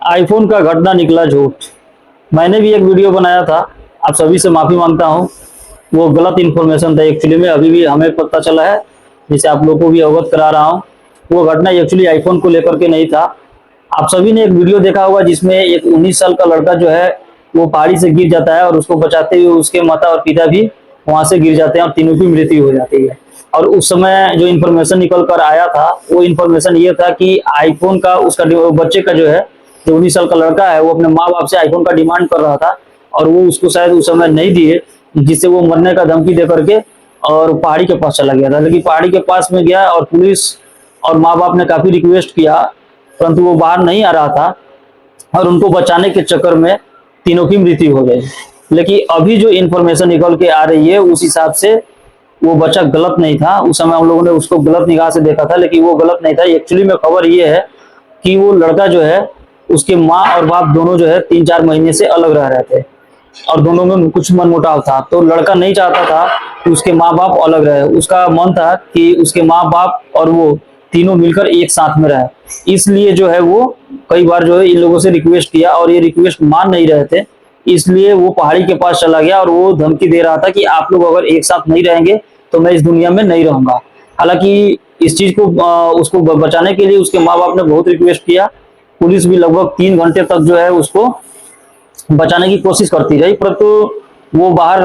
IPhone का घटना निकला झूठ। मैंने भी एक वीडियो बनाया था, आप सभी से माफी मांगता हूं। वो गलत इन्फॉर्मेशन था एक्चुअली में, अभी भी हमें पता चला है, जिसे आप लोगों को भी अवगत करा रहा हूं। वो घटना एक्चुअली आईफोन को लेकर के नहीं था। आप सभी ने एक वीडियो देखा होगा जिसमें एक 19 साल का लड़का जो है वो पहाड़ी से गिर जाता है और उसको बचाते हुए उसके माता और पिता भी वहां से गिर जाते हैं और तीनों की मृत्यु हो जाती है। और उस समय जो इन्फॉर्मेशन निकल कर आया था वो इन्फॉर्मेशन ये था कि आईफोन का उसका बच्चे का जो है, जो 19 साल का लड़का है, वो अपने माँ बाप से आईफोन का डिमांड कर रहा था और वो उसको शायद उस समय नहीं दिए, जिससे वो मरने का धमकी दे करके और पहाड़ी के पास चला गया था। लेकिन पहाड़ी के पास में गया और पुलिस और माँ बाप ने काफी रिक्वेस्ट किया, परंतु वो बाहर नहीं आ रहा था और उनको बचाने के चक्कर में तीनों की मृत्यु हो गई। लेकिन अभी जो इन्फॉर्मेशन निकल के आ रही है उस हिसाब से वो बच्चा गलत नहीं था। उस समय हम लोगों ने उसको गलत निगाह से देखा था, लेकिन वो गलत नहीं था। एक्चुअली में खबर ये है कि वो लड़का जो है उसके माँ और बाप दोनों जो है 3-4 महीने से अलग रह रहे थे और दोनों में कुछ मनमुटाव था। तो लड़का नहीं चाहता था कि उसके माँ बाप अलग रहे, उसका मन था कि उसके माँ बाप और वो तीनों मिलकर एक साथ में रहे। इसलिए जो है वो कई बार जो है इन लोगों से रिक्वेस्ट किया और ये रिक्वेस्ट मान नहीं रहे थे, इसलिए वो पहाड़ी के पास चला गया और वो धमकी दे रहा था कि आप लोग अगर एक साथ नहीं रहेंगे तो मैं इस दुनिया में नहीं रहूंगा। हालांकि इस चीज को उसको बचाने के लिए उसके माँ बाप ने बहुत रिक्वेस्ट किया। पुलिस भी लगभग 3 घंटे तक जो है उसको बचाने की कोशिश करती रही, परंतु वो बाहर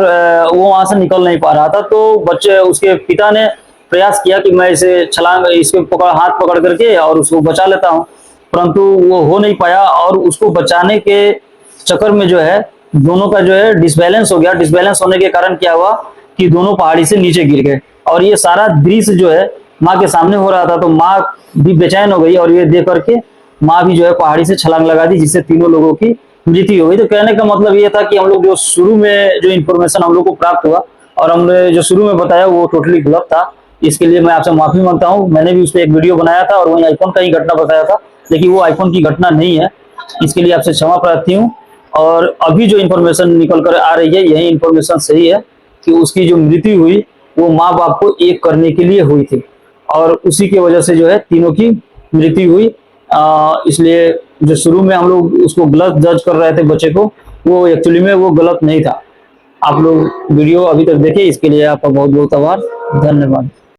वो वहां से निकल नहीं पा रहा था। तो बच्चे उसके पिता ने प्रयास किया कि मैं इसे छलांग इसके हाथ पकड़ करके और उसको बचा लेता हूँ, परंतु वो हो नहीं पाया और उसको बचाने के चक्कर में जो है दोनों का जो है डिसबैलेंस हो गया। डिसबैलेंस होने के कारण क्या हुआ कि दोनों पहाड़ी से नीचे गिर गए और ये सारा दृश्य जो है माँ के सामने हो रहा था। तो माँ भी बेचैन हो गई और ये देख करके माँ भी जो है पहाड़ी से छलांग लगा दी, जिससे तीनों लोगों की मृत्यु हो गई। तो कहने का मतलब ये था कि हम लोग जो शुरू में जो इन्फॉर्मेशन हम लोग को प्राप्त हुआ और हमने जो शुरू में बताया वो टोटली गलत था। इसके लिए मैं आपसे माफी मांगता हूँ। मैंने भी उस पर एक वीडियो बनाया था और वही आईफोन का ही घटना बताया था, लेकिन वो आईफोन की घटना नहीं है। इसके लिए आपसे क्षमा प्रार्थी हूँ। और अभी जो इन्फॉर्मेशन निकल कर आ रही है यही इन्फॉर्मेशन सही है कि उसकी जो मृत्यु हुई वो माँ बाप को एक करने के लिए हुई थी और उसी की वजह से जो है तीनों की मृत्यु हुई। इसलिए जो शुरू में हम लोग उसको गलत जज कर रहे थे बच्चे को, वो एक्चुअली में वो गलत नहीं था। आप लोग वीडियो अभी तक देखे, इसके लिए आपका बहुत बहुत आभार, धन्यवाद।